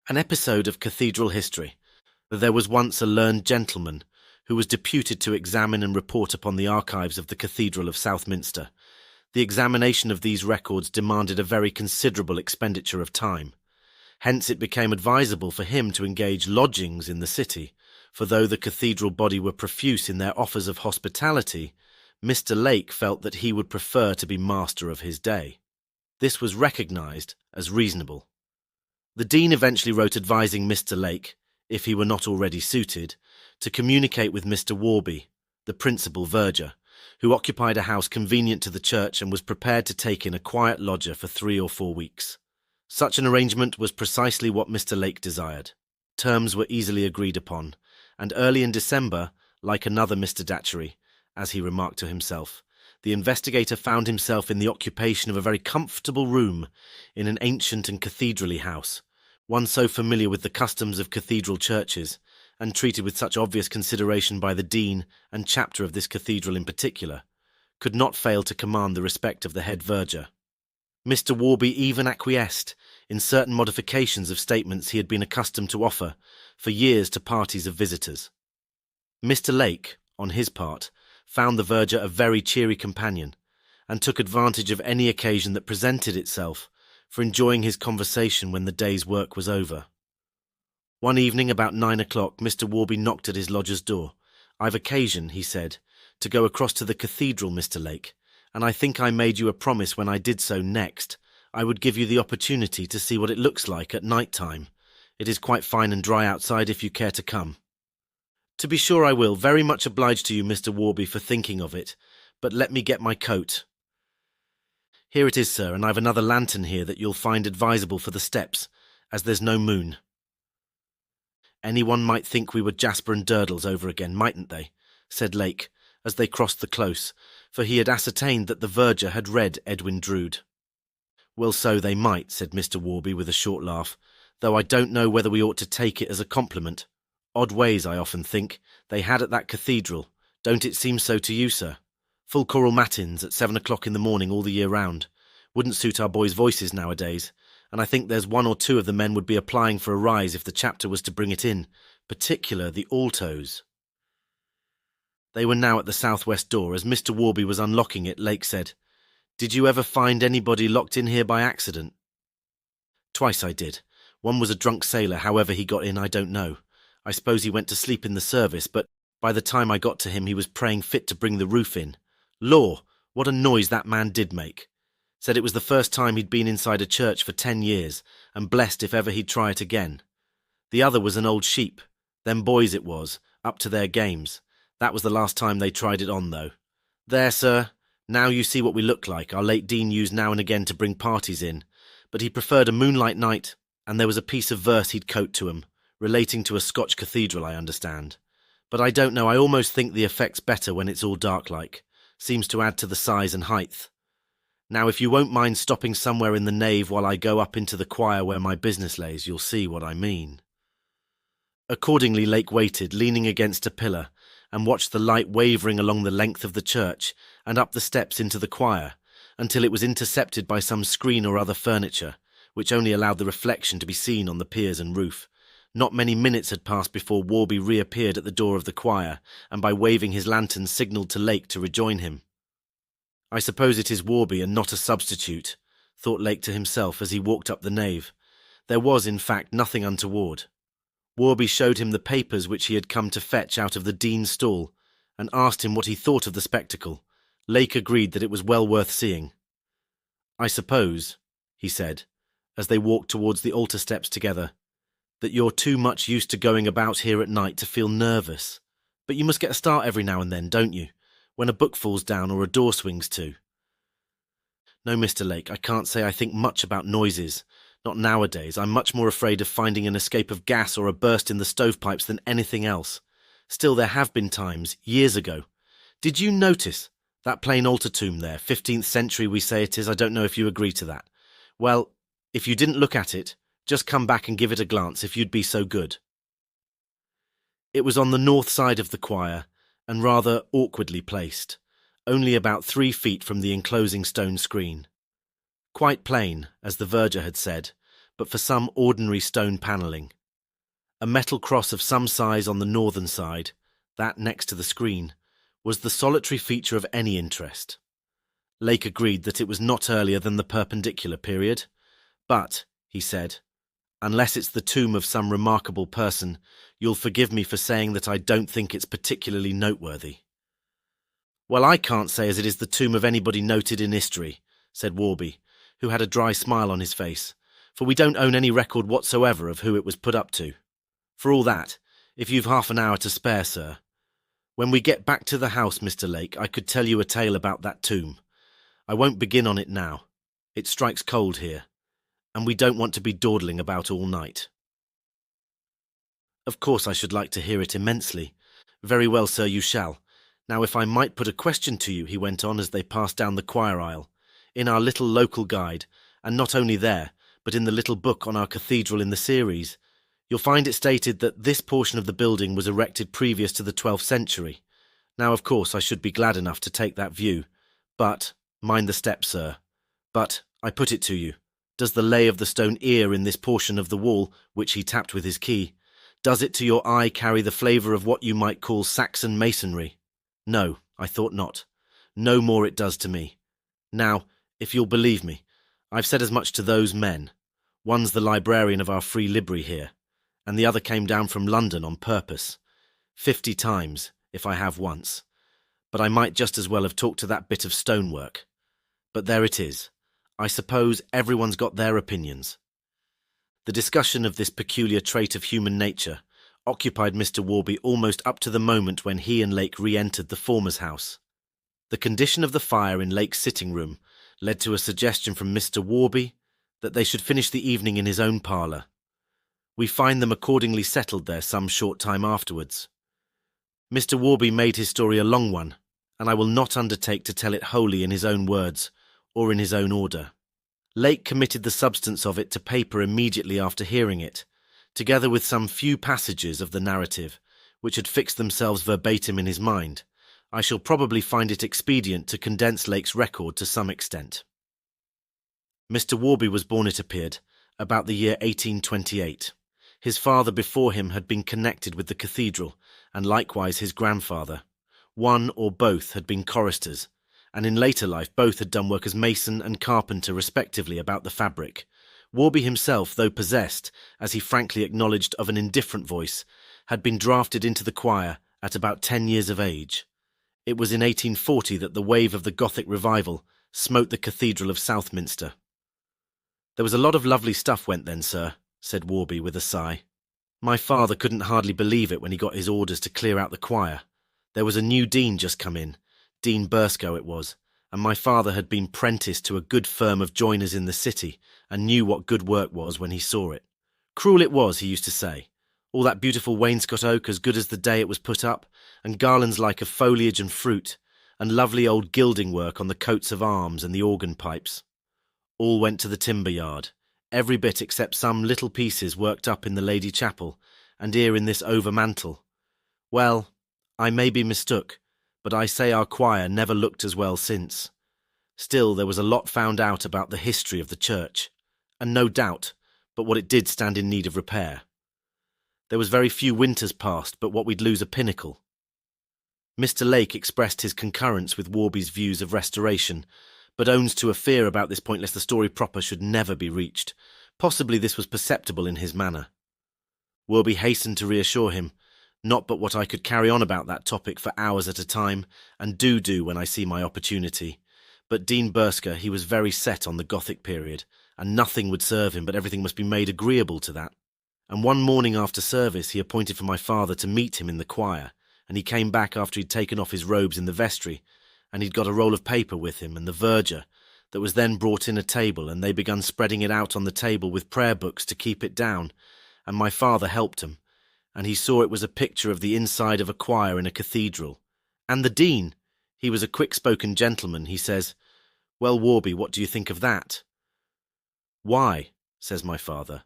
An episode of Cathedral History. There was once a learned gentleman who was deputed to examine and report upon the archives of the Cathedral of Southminster. The examination of these records demanded a very considerable expenditure of time. Hence it became advisable for him to engage lodgings in the city, for though the cathedral body were profuse in their offers of hospitality, Mr. Lake felt that he would prefer to be master of his day. This was recognised as reasonable. The Dean eventually wrote advising Mr. Lake, if he were not already suited, to communicate with Mr. Warby, the principal verger, who occupied a house convenient to the church and was prepared to take in a quiet lodger for 3 or 4 weeks. Such an arrangement was precisely what Mr. Lake desired. Terms were easily agreed upon, and early in December, like another Mr. Datchery, as he remarked to himself, the investigator found himself in the occupation of a very comfortable room in an ancient and cathedral-y house, one so familiar with the customs of cathedral churches, and treated with such obvious consideration by the dean and chapter of this cathedral in particular, could not fail to command the respect of the head verger. Mr. Warby even acquiesced in certain modifications of statements he had been accustomed to offer for years to parties of visitors. Mr. Lake, on his part, found the verger a very cheery companion, and took advantage of any occasion that presented itself for enjoying his conversation when the day's work was over. One evening about 9 o'clock, Mr. Warby knocked at his lodger's door. "I've occasion," he said, "to go across to the cathedral, Mr. Lake, and I think I made you a promise when I did so next. I would give you the opportunity to see what it looks like at night time. It is quite fine and dry outside if you care to come." "To be sure I will. Very much obliged to you, Mr. Warby, for thinking of it. But let me get my coat." "Here it is, sir, and I've another lantern here that you'll find advisable for the steps, as there's no moon." "Anyone might think we were Jasper and Durdles over again, mightn't they?" said Lake, as they crossed the close, for he had ascertained that the verger had read Edwin Drood. "Well, so they might," said Mr. Warby with a short laugh, "though I don't know whether we ought to take it as a compliment. Odd ways, I often think, they had at that cathedral. Don't it seem so to you, sir? Full choral matins at 7 o'clock in the morning all the year round. Wouldn't suit our boys' voices nowadays, and I think there's 1 or 2 of the men would be applying for a rise if the chapter was to bring it in, particular the altos." They were now at the southwest door. As Mr. Warby was unlocking it, Lake said, "Did you ever find anybody locked in here by accident?" "Twice I did. One was a drunk sailor. However he got in, I don't know. I suppose he went to sleep in the service, but by the time I got to him he was praying fit to bring the roof in. Law, what a noise that man did make. Said it was the first time he'd been inside a church for 10 years, and blessed if ever he'd try it again. The other was an old sheep. Them boys it was, up to their games. That was the last time they tried it on, though. There, sir, now you see what we look like. Our late dean used now and again to bring parties in, but he preferred a moonlight night, and there was a piece of verse he'd quote to 'em, relating to a Scotch cathedral, I understand. But I don't know, I almost think the effect's better when it's all dark-like. Seems to add to the size and height. Now, if you won't mind stopping somewhere in the nave while I go up into the choir where my business lays, you'll see what I mean." Accordingly, Lake waited, leaning against a pillar, and watched the light wavering along the length of the church and up the steps into the choir, until it was intercepted by some screen or other furniture, which only allowed the reflection to be seen on the piers and roof. Not many minutes had passed before Warby reappeared at the door of the choir, and by waving his lantern signalled to Lake to rejoin him. "I suppose it is Warby and not a substitute," thought Lake to himself as he walked up the nave. There was, in fact, nothing untoward. Warby showed him the papers which he had come to fetch out of the dean's stall, and asked him what he thought of the spectacle. Lake agreed that it was well worth seeing. "I suppose," he said, as they walked towards the altar steps together, "that you're too much used to going about here at night to feel nervous. But you must get a start every now and then, don't you, when a book falls down or a door swings to?" "No, Mr. Lake, I can't say I think much about noises. Not nowadays. I'm much more afraid of finding an escape of gas or a burst in the stovepipes than anything else. Still, there have been times, years ago. Did you notice that plain altar tomb there, 15th century we say it is, I don't know if you agree to that. Well, if you didn't look at it, just come back and give it a glance if you'd be so good." It was on the north side of the choir, and rather awkwardly placed, only about 3 feet from the enclosing stone screen. Quite plain, as the verger had said, but for some ordinary stone panelling. A metal cross of some size on the northern side, that next to the screen, was the solitary feature of any interest. Lake agreed that it was not earlier than the Perpendicular period, but, he said, unless it's the tomb of some remarkable person, you'll forgive me for saying that I don't think it's particularly noteworthy. Well, I can't say as it is the tomb of anybody noted in history, said Warby, who had a dry smile on his face, for we don't own any record whatsoever of who it was put up to. For all that, if you've half an hour to spare, sir. When we get back to the house, Mr. Lake, I could tell you a tale about that tomb. I won't begin on it now. It strikes cold here, and we don't want to be dawdling about all night. Of course I should like to hear it immensely. Very well, sir, you shall. Now, if I might put a question to you, he went on as they passed down the choir aisle, in our little local guide, and not only there, but in the little book on our cathedral in the series, you'll find it stated that this portion of the building was erected previous to the 12th century. Now, of course, I should be glad enough to take that view, but, mind the step, sir. But, I put it to you, does the lay of the stone ear in this portion of the wall, which he tapped with his key, does it to your eye carry the flavour of what you might call Saxon masonry? No, I thought not. No more it does to me. Now, if you'll believe me, I've said as much to those men. One's the librarian of our Free Library here, and the other came down from London on purpose. 50 times, if I have once. But I might just as well have talked to that bit of stonework. But there it is. I suppose everyone's got their opinions. The discussion of this peculiar trait of human nature occupied Mr. Warby almost up to the moment when he and Lake re-entered the former's house. The condition of the fire in Lake's sitting room led to a suggestion from Mr. Warby that they should finish the evening in his own parlour. We find them accordingly settled there some short time afterwards. Mr. Warby made his story a long one, and I will not undertake to tell it wholly in his own words or in his own order. Lake committed the substance of it to paper immediately after hearing it, together with some few passages of the narrative, which had fixed themselves verbatim in his mind. I shall probably find it expedient to condense Lake's record to some extent. Mr. Warby was born, it appeared, about the year 1828. His father before him had been connected with the cathedral, and likewise his grandfather. One or both had been choristers, and in later life both had done work as mason and carpenter respectively about the fabric. Warby himself, though possessed, as he frankly acknowledged, of an indifferent voice, had been drafted into the choir at about 10 years of age. It was in 1840 that the wave of the Gothic revival smote the cathedral of Southminster. There was a lot of lovely stuff went then, sir, said Warby with a sigh. My father couldn't hardly believe it when he got his orders to clear out the choir. There was a new dean just come in, Dean Burscough it was, and my father had been prenticed to a good firm of joiners in the city and knew what good work was when he saw it. Cruel it was, he used to say. All that beautiful wainscot oak as good as the day it was put up, and garlands like of foliage and fruit, and lovely old gilding work on the coats of arms and the organ pipes. All went to the timber yard, every bit except some little pieces worked up in the Lady Chapel, and here in this over-mantle. Well, I may be mistook, but I say our choir never looked as well since. Still, there was a lot found out about the history of the church, and no doubt, but what it did stand in need of repair. There was very few winters passed but what we'd lose a pinnacle. Mr. Lake expressed his concurrence with Warby's views of restoration, but owns to a fear about this point lest the story proper should never be reached. Possibly this was perceptible in his manner. Warby hastened to reassure him, not but what I could carry on about that topic for hours at a time, and do when I see my opportunity. But Dean Burscough, he was very set on the Gothic period, and nothing would serve him but everything must be made agreeable to that. And one morning after service he appointed for my father to meet him in the choir, and he came back after he'd taken off his robes in the vestry, and he'd got a roll of paper with him and the verger, that was then brought in a table, and they begun spreading it out on the table with prayer books to keep it down, and my father helped him, and he saw it was a picture of the inside of a choir in a cathedral. And the dean, he was a quick-spoken gentleman, he says, "Well, Warby, what do you think of that?" "Why," says my father,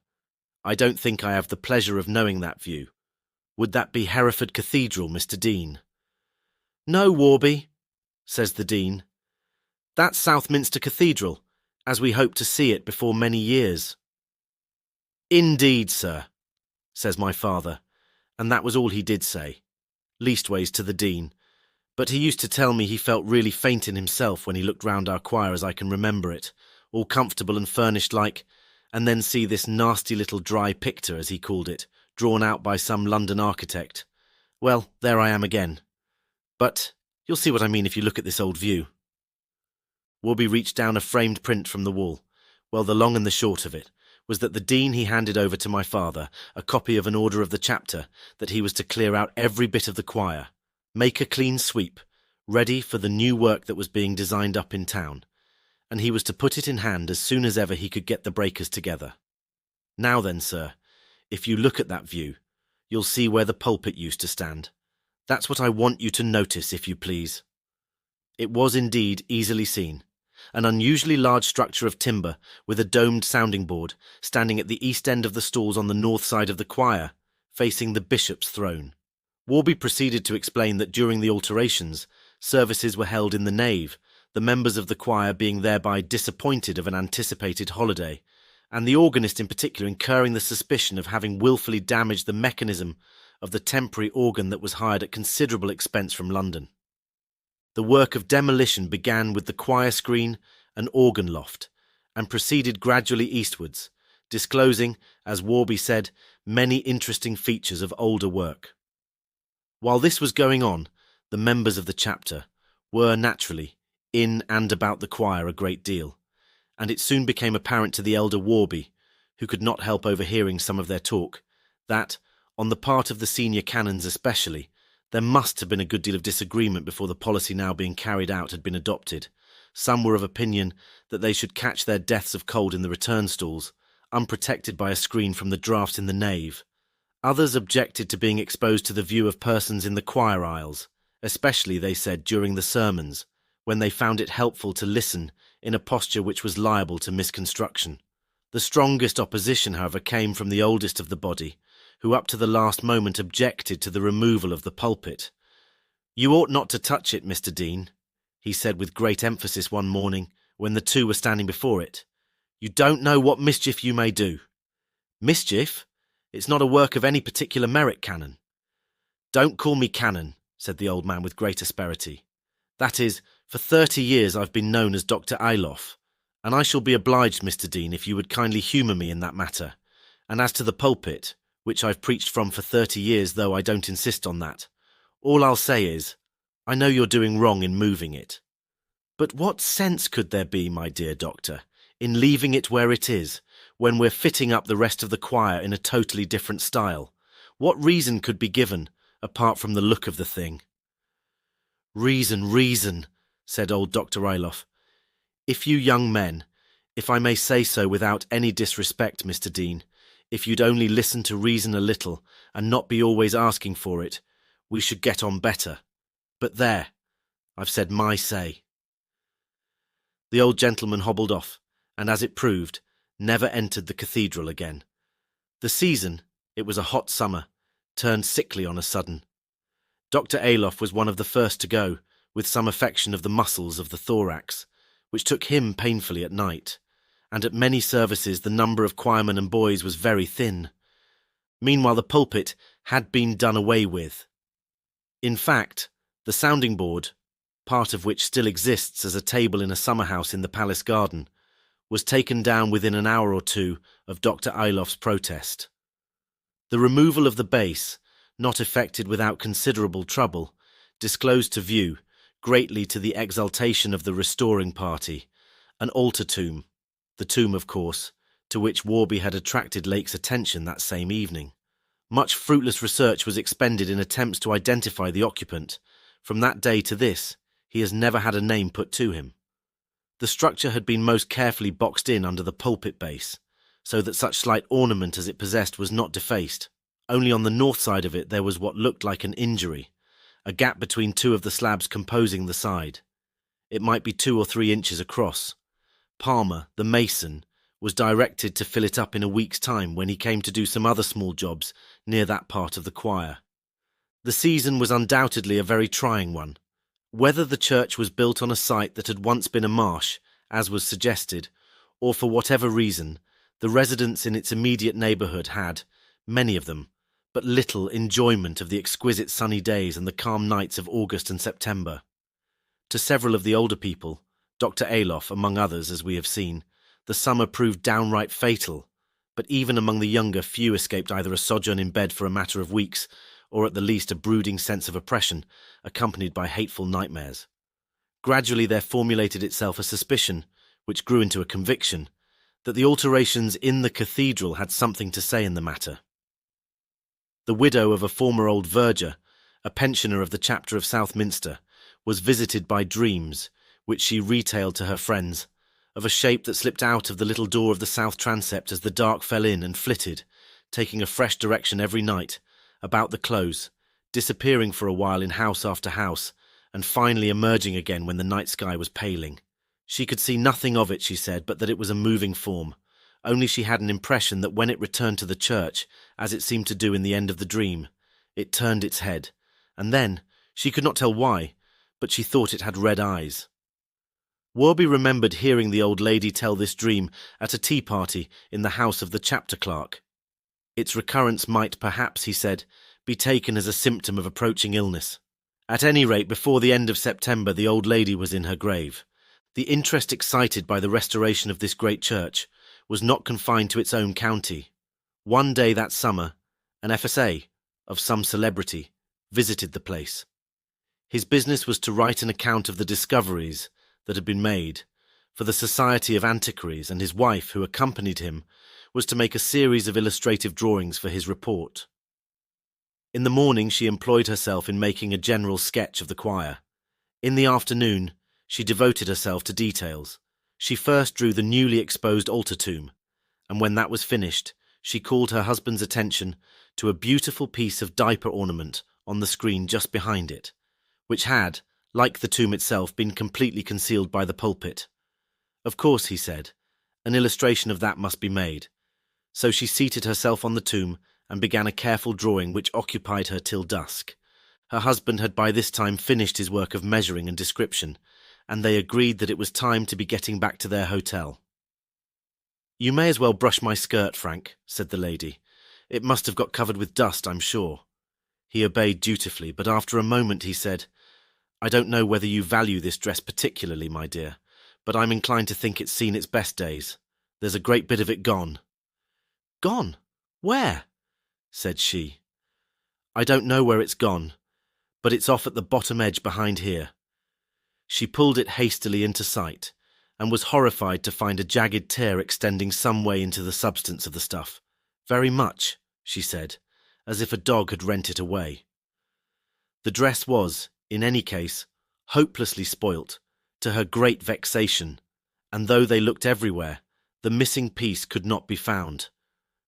"I don't think I have the pleasure of knowing that view. Would that be Hereford Cathedral, Mr. Dean?" "No, Warby," says the dean. "That's Southminster Cathedral, as we hope to see it before many years." Indeed, sir, says my father, and that was all he did say, leastways to the dean. But he used to tell me he felt really faint in himself when he looked round our choir as I can remember it, all comfortable and furnished like, and then see this nasty little dry picture, as he called it, drawn out by some London architect. Well, there I am again. But you'll see what I mean if you look at this old view. Warby reached down a framed print from the wall. Well, the long and the short of it was that the dean he handed over to my father a copy of an order of the chapter that he was to clear out every bit of the choir, make a clean sweep, ready for the new work that was being designed up in town, and he was to put it in hand as soon as ever he could get the breakers together. Now then, sir, if you look at that view, you'll see where the pulpit used to stand. That's what I want you to notice, if you please. It was indeed easily seen. An unusually large structure of timber with a domed sounding board standing at the east end of the stalls on the north side of the choir, facing the bishop's throne. Warby proceeded to explain that during the alterations, services were held in the nave, the members of the choir being thereby disappointed of an anticipated holiday, and the organist in particular incurring the suspicion of having wilfully damaged the mechanism of the temporary organ that was hired at considerable expense from London. The work of demolition began with the choir screen and organ loft, and proceeded gradually eastwards, disclosing, as Warby said, many interesting features of older work. While this was going on, the members of the chapter were, naturally, in and about the choir a great deal, and it soon became apparent to the elder Warby, who could not help overhearing some of their talk, that, on the part of the senior canons especially, there must have been a good deal of disagreement before the policy now being carried out had been adopted. Some were of opinion that they should catch their deaths of cold in the return stalls, unprotected by a screen from the draughts in the nave. Others objected to being exposed to the view of persons in the choir aisles, especially, they said, during the sermons, when they found it helpful to listen in a posture which was liable to misconstruction. The strongest opposition, however, came from the oldest of the body, who up to the last moment objected to the removal of the pulpit. "You ought not to touch it, Mr. Dean," he said with great emphasis one morning when the two were standing before it. "You don't know what mischief you may do." "Mischief? It's not a work of any particular merit, Canon." "Don't call me Canon," said the old man with great asperity. "That is, for 30 years I've been known as Dr. Ayloff, and I shall be obliged, Mr. Dean, if you would kindly humour me in that matter. And as to the pulpit, which I've preached from for 30 years, though I don't insist on that, all I'll say is, I know you're doing wrong in moving it. But what sense could there be, my dear doctor, in leaving it where it is, when we're fitting up the rest of the choir in a totally different style? What reason could be given, apart from the look of the thing?" Reason, said old Dr. Ayloff. "If you young men, if I may say so without any disrespect, Mr. Dean, if you'd only listen to reason a little and not be always asking for it, we should get on better. But there, I've said my say." The old gentleman hobbled off, and as it proved, never entered the cathedral again. The season, it was a hot summer, turned sickly on a sudden. Dr. Ayloff was one of the first to go, with some affection of the muscles of the thorax, which took him painfully at night, and at many services the number of choirmen and boys was very thin. Meanwhile the pulpit had been done away with. In fact, the sounding board, part of which still exists as a table in a summer-house in the palace garden, was taken down within an hour or two of Dr. Ayloff's protest. The removal of the base, not effected without considerable trouble, disclosed to view, greatly to the exultation of the restoring party, an altar tomb, the tomb, of course, to which Warby had attracted Lake's attention that same evening. Much fruitless research was expended in attempts to identify the occupant. From that day to this, he has never had a name put to him. The structure had been most carefully boxed in under the pulpit base, so that such slight ornament as it possessed was not defaced. Only on the north side of it there was what looked like an injury, a gap between two of the slabs composing the side. It might be 2 or 3 inches across. Palmer, the mason, was directed to fill it up in a week's time when he came to do some other small jobs near that part of the choir. The season was undoubtedly a very trying one. Whether the church was built on a site that had once been a marsh, as was suggested, or for whatever reason, The residents in its immediate neighbourhood had, many of them, but little enjoyment of the exquisite sunny days and the calm nights of August and September. To several of the older people, Dr. Alof among others, as we have seen, the summer proved downright fatal, but even among the younger few escaped either a sojourn in bed for a matter of weeks, or at the least a brooding sense of oppression, accompanied by hateful nightmares. Gradually there formulated itself a suspicion, which grew into a conviction, that the alterations in the cathedral had something to say in the matter. The widow of a former old verger, a pensioner of the chapter of Southminster, was visited by dreams, which she retailed to her friends, of a shape that slipped out of the little door of the south transept as the dark fell in and flitted, taking a fresh direction every night, about the close, disappearing for a while in house after house, and finally emerging again when the night sky was paling. She could see nothing of it, she said, but that it was a moving form. Only she had an impression that when it returned to the church, as it seemed to do in the end of the dream, it turned its head, and then, she could not tell why, but she thought it had red eyes. Warby remembered hearing the old lady tell this dream at a tea party in the house of the chapter clerk. Its recurrence might, perhaps, he said, be taken as a symptom of approaching illness. At any rate, before the end of September, the old lady was in her grave. The interest excited by the restoration of this great church was not confined to its own county. One day that summer, an FSA, of some celebrity, visited the place. His business was to write an account of the discoveries that had been made for the Society of Antiquaries, and his wife, who accompanied him, was to make a series of illustrative drawings for his report. In the morning she employed herself in making a general sketch of the choir. In the afternoon she devoted herself to details. She first drew the newly exposed altar tomb, and when that was finished, she called her husband's attention to a beautiful piece of diaper ornament on the screen just behind it, which had, like the tomb itself, been completely concealed by the pulpit. Of course, he said, an illustration of that must be made. So she seated herself on the tomb and began a careful drawing which occupied her till dusk. Her husband had by this time finished his work of measuring and description, and they agreed that it was time to be getting back to their hotel. "You may as well brush my skirt, Frank," said the lady. "It must have got covered with dust, I'm sure." He obeyed dutifully, but after a moment he said, "I don't know whether you value this dress particularly, my dear, but I'm inclined to think it's seen its best days. There's a great bit of it gone." "Gone? Where?" said she. "I don't know where it's gone, but it's off at the bottom edge behind here." She pulled it hastily into sight, and was horrified to find a jagged tear extending some way into the substance of the stuff. "Very much," she said, as if a dog had rent it away. The dress was, in any case, hopelessly spoilt, to her great vexation, and though they looked everywhere, the missing piece could not be found.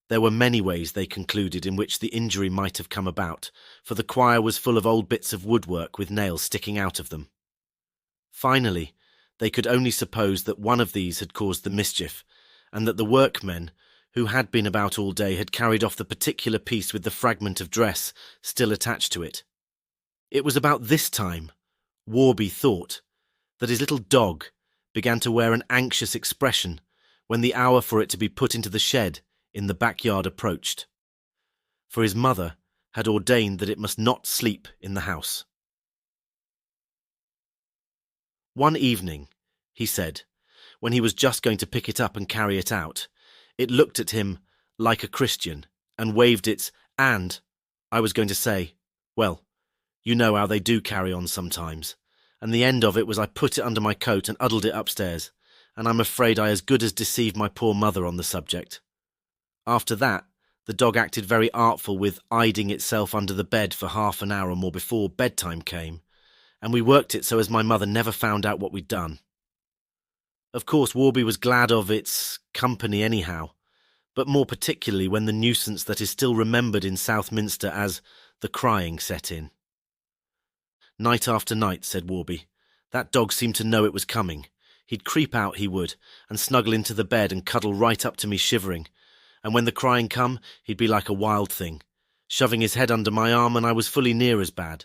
There were many ways, they concluded, in which the injury might have come about, for the choir was full of old bits of woodwork with nails sticking out of them. Finally, they could only suppose that one of these had caused the mischief, and that the workmen, who had been about all day, had carried off the particular piece with the fragment of dress still attached to it. It was about this time, Warby thought, that his little dog began to wear an anxious expression when the hour for it to be put into the shed in the backyard approached. For his mother had ordained that it must not sleep in the house. One evening, he said, when he was just going to pick it up and carry it out, it looked at him like a Christian and waved its, and, I was going to say, well, you know how they do carry on sometimes, and the end of it was I put it under my coat and huddled it upstairs, and I'm afraid I as good as deceived my poor mother on the subject. After that, the dog acted very artful with hiding itself under the bed for half an hour or more before bedtime came, and we worked it so as my mother never found out what we'd done. Of course, Warby was glad of its company anyhow, but more particularly when the nuisance that is still remembered in Southminster as the crying set in. Night after night, said Warby, that dog seemed to know it was coming. He'd creep out, he would, and snuggle into the bed and cuddle right up to me shivering, and when the crying come, he'd be like a wild thing, shoving his head under my arm, and I was fully near as bad.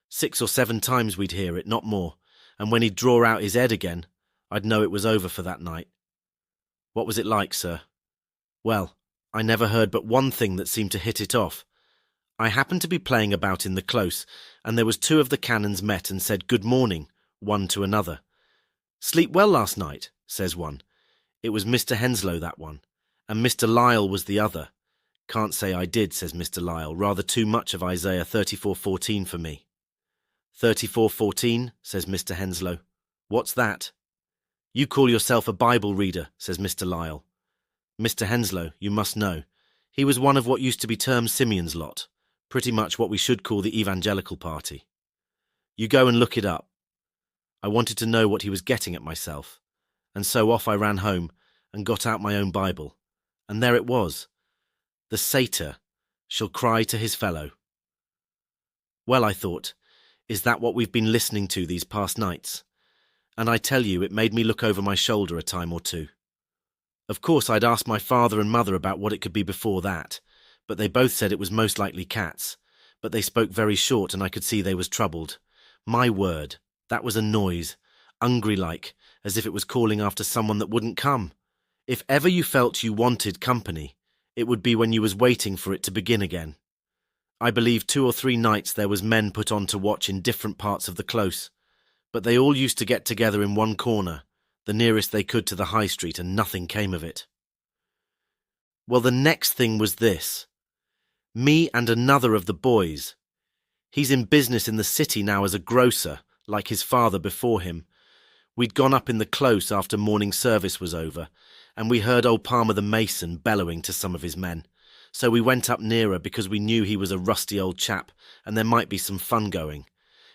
6 or 7 times we'd hear it, not more, and when he'd draw out his head again, I'd know it was over for that night. What was it like, sir? Well, I never heard but one thing that seemed to hit it off. I happened to be playing about in the close, and there was two of the canons met and said good morning, one to another. Sleep well last night, says one. It was Mr. Henslow, that one, and Mr. Lyle was the other. Can't say I did, says Mr. Lyle, rather too much of Isaiah 34:14 for me. 34:14, says Mr. Henslow. What's that? You call yourself a Bible reader, says Mr. Lyle. Mr. Henslow, you must know, he was one of what used to be termed Simeon's lot, pretty much what we should call the evangelical party. You go and look it up. I wanted to know what he was getting at myself, and so off I ran home and got out my own Bible, and there it was. The satyr shall cry to his fellow. Well, I thought, is that what we've been listening to these past nights? And I tell you, it made me look over my shoulder a time or two. Of course, I'd asked my father and mother about what it could be before that, but they both said it was most likely cats, but they spoke very short and I could see they was troubled. My word, that was a noise, 'ungry-like, as if it was calling after someone that wouldn't come. If ever you felt you wanted company, it would be when you was waiting for it to begin again. I believe 2 or 3 nights there was men put on to watch in different parts of the close, but they all used to get together in one corner, the nearest they could to the high street, and nothing came of it. Well, the next thing was this. Me and another of the boys. He's in business in the city now as a grocer, like his father before him. We'd gone up in the close after morning service was over, and we heard old Palmer the mason bellowing to some of his men. So we went up nearer because we knew he was a rusty old chap and there might be some fun going.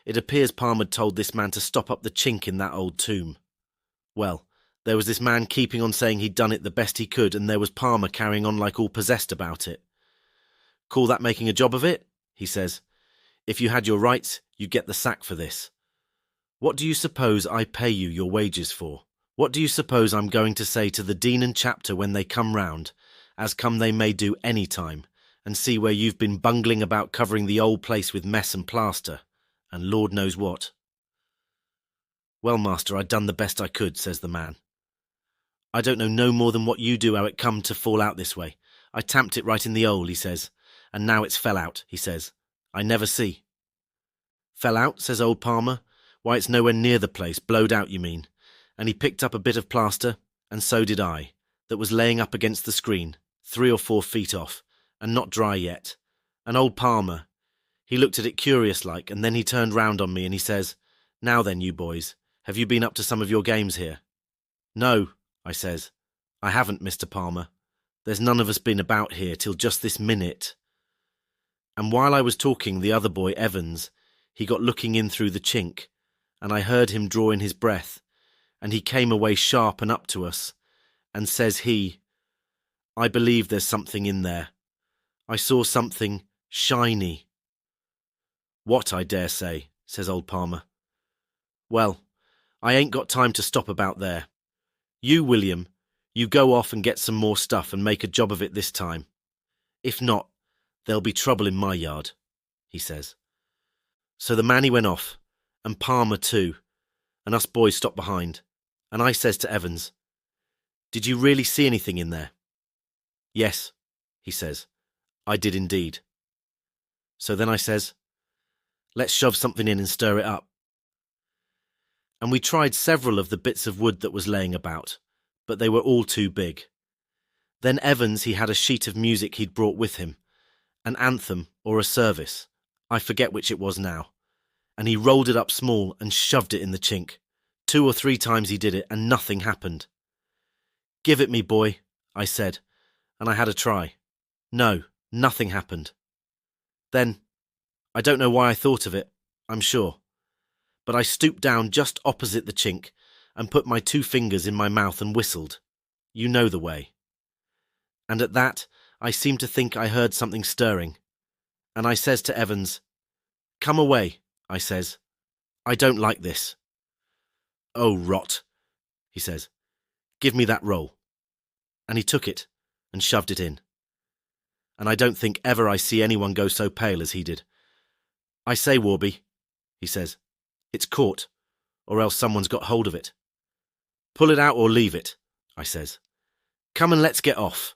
It appears Palmer'd told this man to stop up the chink in that old tomb. Well, there was this man keeping on saying he'd done it the best he could, and there was Palmer carrying on like all possessed about it. Call that making a job of it? He says. If you had your rights, you'd get the sack for this. What do you suppose I pay you your wages for? What do you suppose I'm going to say to the dean and chapter when they come round, as come they may do any time, and see where you've been bungling about covering the old place with mess and plaster, and Lord knows what? Well, master, I'd done the best I could, says the man. I don't know no more than what you do how it come to fall out this way. I tamped it right in the hole, he says, and now it's fell out, he says. I never see. Fell out, says old Palmer. Why, it's nowhere near the place, blowed out, you mean. And he picked up a bit of plaster, and so did I, that was laying up against the screen, 3 or 4 feet off, and not dry yet. And old Palmer, he looked at it curious-like, and then he turned round on me and he says, Now then, you boys, have you been up to some of your games here? No, I says. I haven't, Mr. Palmer. There's none of us been about here till just this minute. And while I was talking, the other boy, Evans, he got looking in through the chink, and I heard him draw in his breath, and he came away sharp and up to us, and says he, I believe there's something in there. I saw something shiny. What, I dare say, says old Palmer. Well, I ain't got time to stop about there. You, William, you go off and get some more stuff and make a job of it this time. If not, there'll be trouble in my yard, he says. So the man he went off, and Palmer too, and us boys stopped behind, and I says to Evans, Did you really see anything in there? Yes, he says, I did indeed. So then I says, Let's shove something in and stir it up. And we tried several of the bits of wood that was laying about, but they were all too big. Then Evans, he had a sheet of music he'd brought with him, an anthem or a service, I forget which it was now, and he rolled it up small and shoved it in the chink. 2 or 3 times he did it, and nothing happened. Give it me, boy, I said, and I had a try. No, nothing happened. Then, I don't know why I thought of it, I'm sure, but I stooped down just opposite the chink and put my 2 fingers in my mouth and whistled. You know the way. And at that, I seemed to think I heard something stirring, and I says to Evans, Come away, I says. I don't like this. Oh, rot, he says. Give me that roll. And he took it and shoved it in. And I don't think ever I see anyone go so pale as he did. I say, Warby, he says, it's caught, or else someone's got hold of it. Pull it out or leave it, I says. Come and let's get off.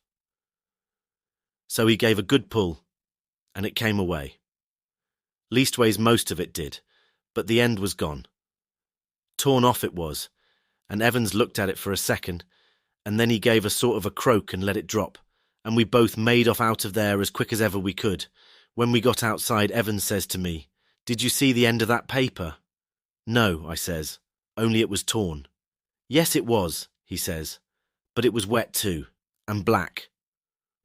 So he gave a good pull, and it came away. Leastways most of it did, but the end was gone. Torn off it was, and Evans looked at it for a second, and then he gave a sort of a croak and let it drop, and we both made off out of there as quick as ever we could. When we got outside, Evans says to me, "Did you see the end of that paper?" "No," I says, "only it was torn." "Yes, it was," he says, "but it was wet too, and black."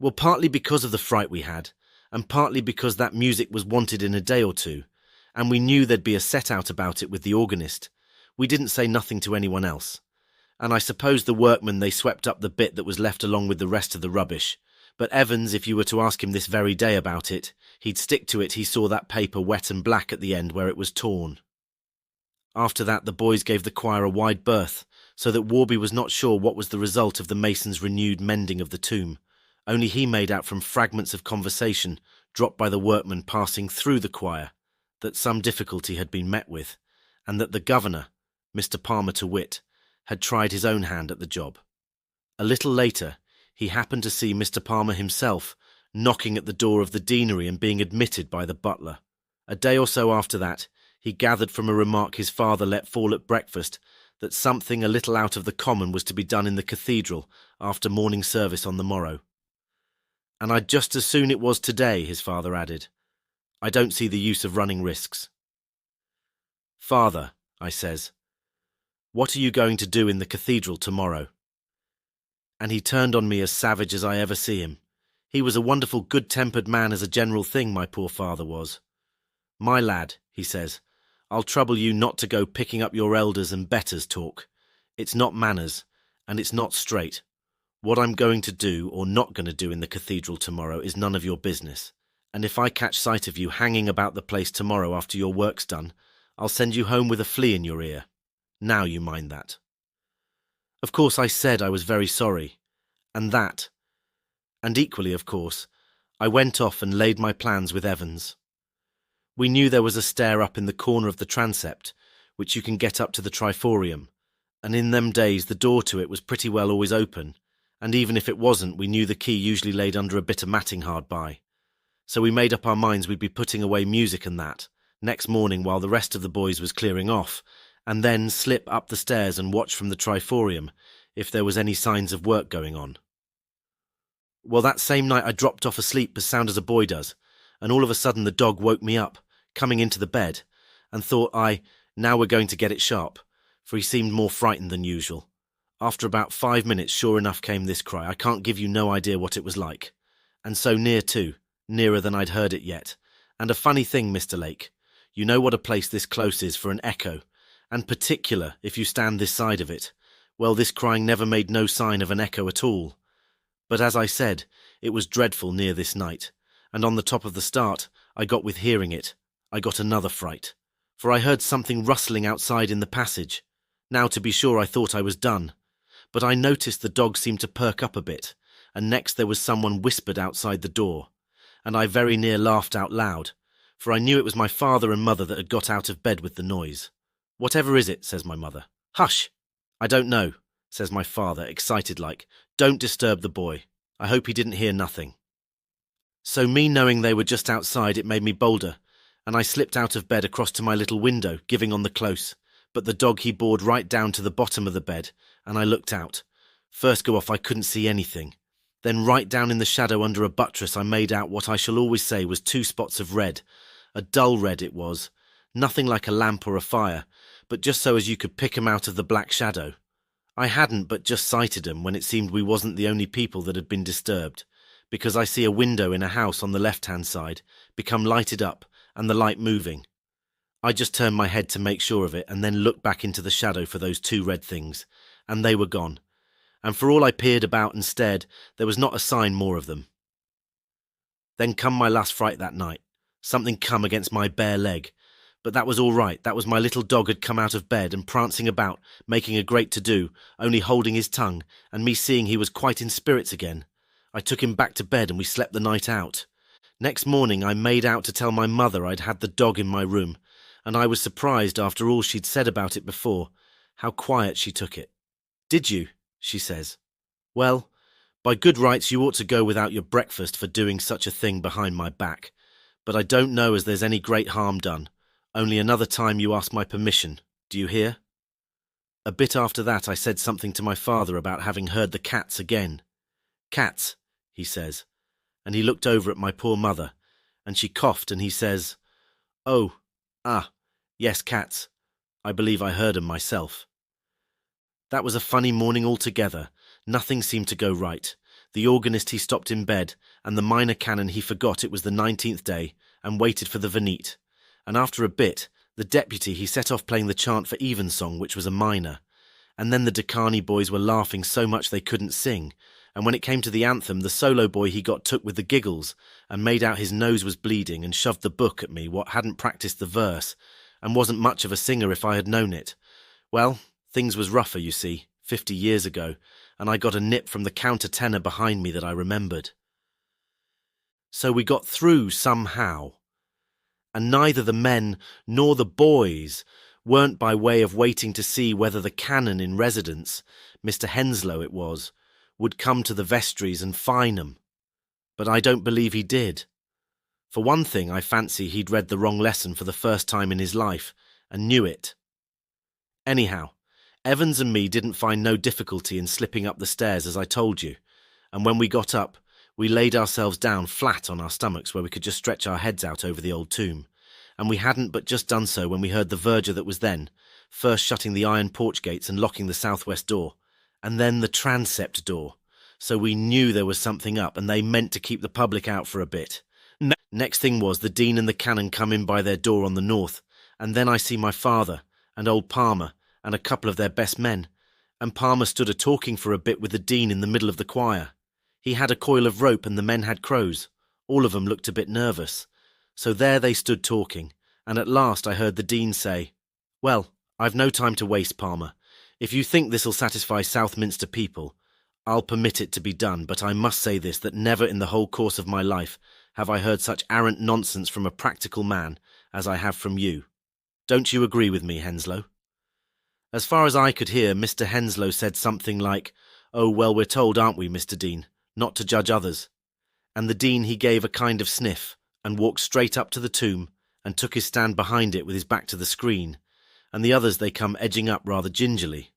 Well, partly because of the fright we had, and partly because that music was wanted in a day or two, and we knew there'd be a set-out about it with the organist, we didn't say nothing to anyone else. And I suppose the workmen, they swept up the bit that was left along with the rest of the rubbish. But Evans, if you were to ask him this very day about it, he'd stick to it he saw that paper wet and black at the end where it was torn. After that the boys gave the choir a wide berth, so that Warby was not sure what was the result of the mason's renewed mending of the tomb. Only he made out from fragments of conversation dropped by the workmen passing through the choir that some difficulty had been met with, and that the governor, Mr. Palmer to wit, had tried his own hand at the job. A little later, he happened to see Mr. Palmer himself knocking at the door of the deanery and being admitted by the butler. A day or so after that, he gathered from a remark his father let fall at breakfast that something a little out of the common was to be done in the cathedral after morning service on the morrow. "And I'd just as soon it was today," his father added. "I don't see the use of running risks." "Father," I says, "what are you going to do in the cathedral tomorrow?" And he turned on me as savage as I ever see him. He was a wonderful good-tempered man as a general thing, my poor father was. "My lad," he says, "I'll trouble you not to go picking up your elders and betters talk. It's not manners, and it's not straight. What I'm going to do or not going to do in the cathedral tomorrow is none of your business, and if I catch sight of you hanging about the place tomorrow after your work's done, I'll send you home with a flea in your ear. Now you mind that." Of course I said I was very sorry, and that, and equally, of course, I went off and laid my plans with Evans. We knew there was a stair up in the corner of the transept, which you can get up to the triforium, and in them days the door to it was pretty well always open, and even if it wasn't, we knew the key usually laid under a bit of matting hard by. So we made up our minds we'd be putting away music and that, next morning while the rest of the boys was clearing off, and then slip up the stairs and watch from the triforium if there was any signs of work going on. Well, that same night I dropped off asleep as sound as a boy does, and all of a sudden the dog woke me up, coming into the bed, and thought now we're going to get it sharp, for he seemed more frightened than usual. After about 5 minutes, sure enough came this cry. I can't give you no idea what it was like. And so near too, nearer than I'd heard it yet. And a funny thing, Mr. Lake, you know what a place this close is for an echo, and particular if you stand this side of it. Well, this crying never made no sign of an echo at all. But as I said, it was dreadful near this night, and on the top of the start I got with hearing it, I got another fright, for I heard something rustling outside in the passage. Now to be sure I thought I was done, but I noticed the dog seemed to perk up a bit, and next there was someone whispered outside the door, and I very near laughed out loud, for I knew it was my father and mother that had got out of bed with the noise. "Whatever is it?" says my mother. "Hush! I don't know," says my father, excited like. "Don't disturb the boy. I hope he didn't hear nothing." So me knowing they were just outside, it made me bolder, and I slipped out of bed across to my little window, giving on the close, but the dog he bored right down to the bottom of the bed, and I looked out. First go off I couldn't see anything. Then right down in the shadow under a buttress I made out what I shall always say was 2 spots of red. A dull red it was, nothing like a lamp or a fire, but just so as you could pick 'em out of the black shadow. I hadn't but just sighted 'em when it seemed we wasn't the only people that had been disturbed, because I see a window in a house on the left-hand side become lighted up and the light moving. I just turned my head to make sure of it and then looked back into the shadow for those 2 red things, and they were gone, and for all I peered about and stared, there was not a sign more of them. Then come my last fright that night. Something come against my bare leg, but that was all right. That was my little dog had come out of bed and prancing about, making a great to-do, only holding his tongue, and me seeing he was quite in spirits again. I took him back to bed and we slept the night out. Next morning I made out to tell my mother I'd had the dog in my room, and I was surprised after all she'd said about it before, how quiet she took it. "Did you?" she says. "Well, By good rights you ought to go without your breakfast for doing such a thing behind my back, but I don't know as there's any great harm done. Only another time you ask my permission, do you hear? A bit after that I said something to my father about having heard the cats again. Cats, he says, and he looked over at my poor mother, and she coughed, and he says, "Oh, yes, cats. I believe I heard 'em myself." That was a funny morning altogether. Nothing seemed to go right. The organist he stopped in bed, and the minor canon he forgot it was the 19th day, and waited for the Venite. And after a bit, the deputy he set off playing the chant for evensong, which was a minor. And then the Decani boys were laughing so much they couldn't sing, and when it came to the anthem, the solo boy he got took with the giggles, and made out his nose was bleeding, and shoved the book at me, what hadn't practised the verse, and wasn't much of a singer if I had known it. Well, things was rougher, you see, 50 years ago, and I got a nip from the countertenor behind me that I remembered. So we got through somehow, and neither the men nor the boys weren't by way of waiting to see whether the canon in residence, Mr. Henslow it was, would come to the vestries and fine 'em. But I don't believe he did. For one thing, I fancy he'd read the wrong lesson for the first time in his life, and knew it. Anyhow, Evans and me didn't find no difficulty in slipping up the stairs as I told you, and when we got up, we laid ourselves down flat on our stomachs where we could just stretch our heads out over the old tomb, and we hadn't but just done so when we heard the verger that was then, first shutting the iron porch gates and locking the southwest door, and then the transept door, so we knew there was something up, and they meant to keep the public out for a bit. Next thing was the dean and the canon come in by their door on the north, and then I see my father, and old Palmer, and a couple of their best men, and Palmer stood a-talking for a bit with the dean in the middle of the choir. He had a coil of rope and the men had crows. All of 'em looked a bit nervous. So there they stood talking, and at last I heard the dean say, "Well, I've no time to waste, Palmer. If you think this'll satisfy Southminster people, I'll permit it to be done, but I must say this, that never in the whole course of my life have I heard such arrant nonsense from a practical man as I have from you. Don't you agree with me, Henslow?" As far as I could hear, Mr. Henslow said something like, "Oh, well, we're told, aren't we, Mr. Dean, not to judge others." And the dean he gave a kind of sniff, and walked straight up to the tomb, and took his stand behind it with his back to the screen, and the others they come edging up rather gingerly.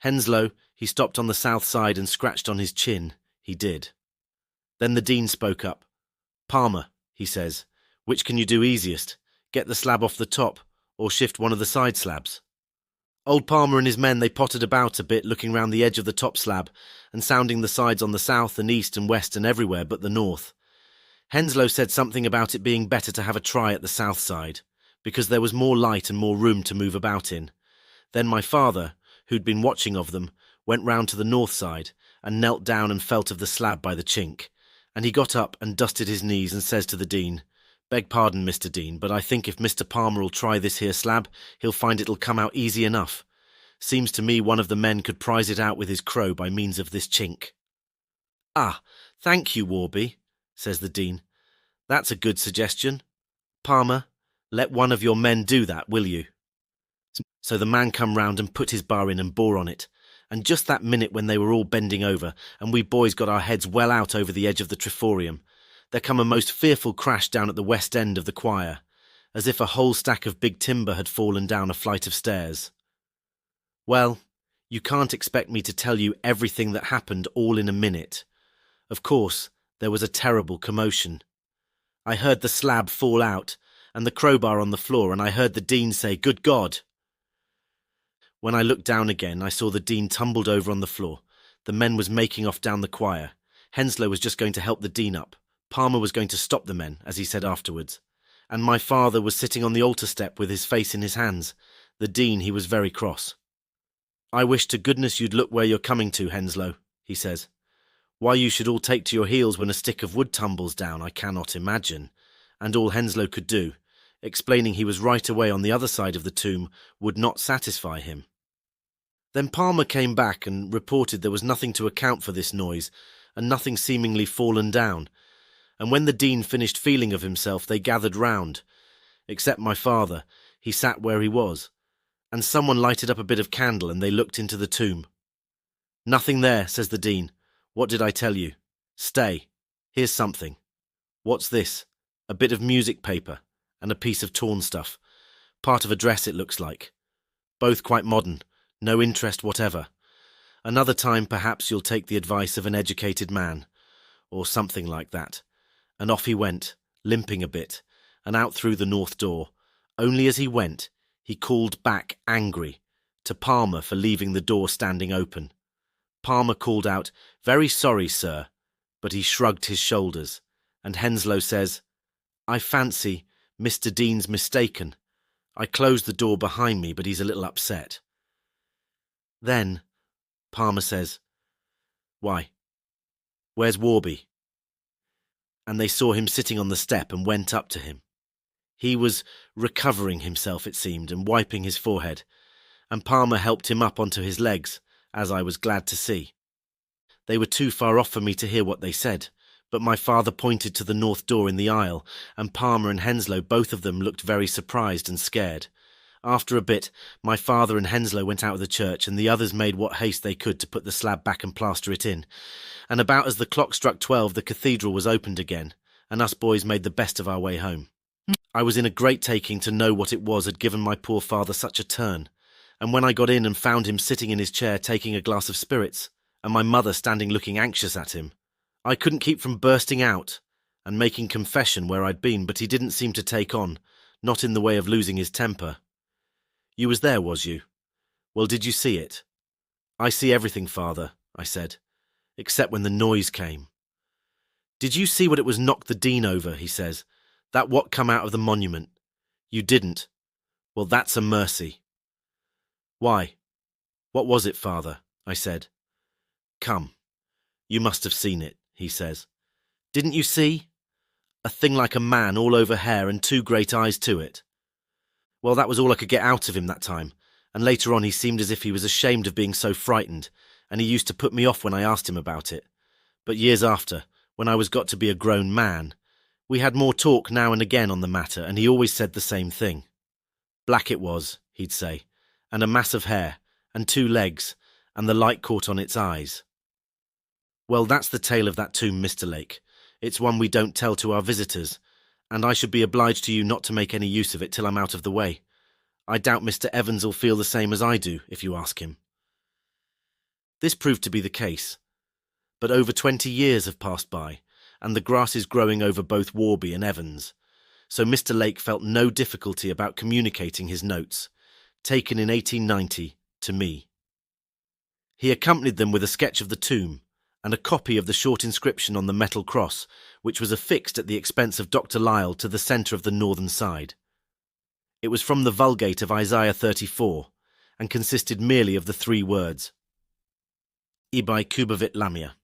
Henslow, he stopped on the south side and scratched on his chin, he did. Then the dean spoke up. "Palmer," he says, "which can you do easiest, get the slab off the top, or shift one of the side slabs?" Old Palmer and his men, they pottered about a bit, looking round the edge of the top slab, and sounding the sides on the south and east and west and everywhere but the north. Henslow said something about it being better to have a try at the south side, because there was more light and more room to move about in. Then my father, who'd been watching of them, went round to the north side, and knelt down and felt of the slab by the chink, and he got up and dusted his knees and says to the dean, "Beg pardon, Mr. Dean, but I think if Mr. Palmer'll try this here slab, he'll find it'll come out easy enough. Seems to me one of the men could prize it out with his crow by means of this chink." "Ah, thank you, Warby," says the dean. "That's a good suggestion. Palmer, let one of your men do that, will you?" So the man come round and put his bar in and bore on it, and just that minute when they were all bending over, and we boys got our heads well out over the edge of the triforium, there come a most fearful crash down at the west end of the choir, as if a whole stack of big timber had fallen down a flight of stairs. Well, you can't expect me to tell you everything that happened all in a minute. Of course, there was a terrible commotion. I heard the slab fall out, and the crowbar on the floor, and I heard the dean say, "Good God!" When I looked down again, I saw the dean tumbled over on the floor. The men was making off down the choir. Henslow was just going to help the dean up. Palmer was going to stop the men, as he said afterwards. And my father was sitting on the altar step with his face in his hands. The dean, he was very cross. "I wish to goodness you'd look where you're coming to, Henslow," he says. "Why you should all take to your heels when a stick of wood tumbles down, I cannot imagine." And all Henslow could do, explaining he was right away on the other side of the tomb, would not satisfy him. Then Palmer came back and reported there was nothing to account for this noise, and nothing seemingly fallen down, and when the dean finished feeling of himself they gathered round, except my father. He sat where he was, and someone lighted up a bit of candle and they looked into the tomb. "Nothing there," says the dean. What did I tell you? Stay. Here's something. What's this? A bit of music paper and a piece of torn stuff. Part of a dress, it looks like. Both quite modern, no interest whatever. Another time perhaps you'll take the advice of an educated man, or something like that. And off he went, limping a bit, and out through the north door. Only as he went, he called back, angry, to Palmer for leaving the door standing open. Palmer called out, "Very sorry, sir," but he shrugged his shoulders, and Henslow says, "I fancy Mr. Dean's mistaken. I closed the door behind me, but he's a little upset." Then Palmer says, "Why, where's Warby?" And they saw him sitting on the step and went up to him. He was recovering himself, it seemed, and wiping his forehead, and Palmer helped him up onto his legs, as I was glad to see. They were too far off for me to hear what they said, but my father pointed to the north door in the aisle, and Palmer and Henslow, both of them, looked very surprised and scared. After a bit, my father and Henslow went out of the church, and the others made what haste they could to put the slab back and plaster it in. And about as the clock struck 12, the cathedral was opened again, and us boys made the best of our way home. I was in a great taking to know what it was had given my poor father such a turn, and when I got in and found him sitting in his chair taking a glass of spirits, and my mother standing looking anxious at him, I couldn't keep from bursting out and making confession where I'd been, but he didn't seem to take on, not in the way of losing his temper. "You was there, was you? Well, did you see it?" "I see everything, father," I said, "except when the noise came." "Did you see what it was knocked the Dean over?" he says. "That what come out of the monument? You didn't? Well, that's a mercy." "Why? What was it, father?" I said. "Come, you must have seen it," he says. "Didn't you see? A thing like a man all over hair and two great eyes to it." Well, that was all I could get out of him that time, and later on he seemed as if he was ashamed of being so frightened, and he used to put me off when I asked him about it. But years after, when I was got to be a grown man, we had more talk now and again on the matter, and he always said the same thing. Black it was, he'd say, and a mass of hair, and two legs, and the light caught on its eyes. Well, that's the tale of that tomb, Mr. Lake. It's one we don't tell to our visitors, and I should be obliged to you not to make any use of it till I'm out of the way. I doubt Mr. Evans'll feel the same as I do, if you ask him. This proved to be the case, but over 20 years have passed by, and the grass is growing over both Warby and Evans, so Mr. Lake felt no difficulty about communicating his notes, taken in 1890, to me. He accompanied them with a sketch of the tomb, and a copy of the short inscription on the metal cross, which was affixed at the expense of Dr. Lisle to the centre of the northern side. It was from the Vulgate of Isaiah 34, and consisted merely of the 3 words, Ibai Kubavit Lamia.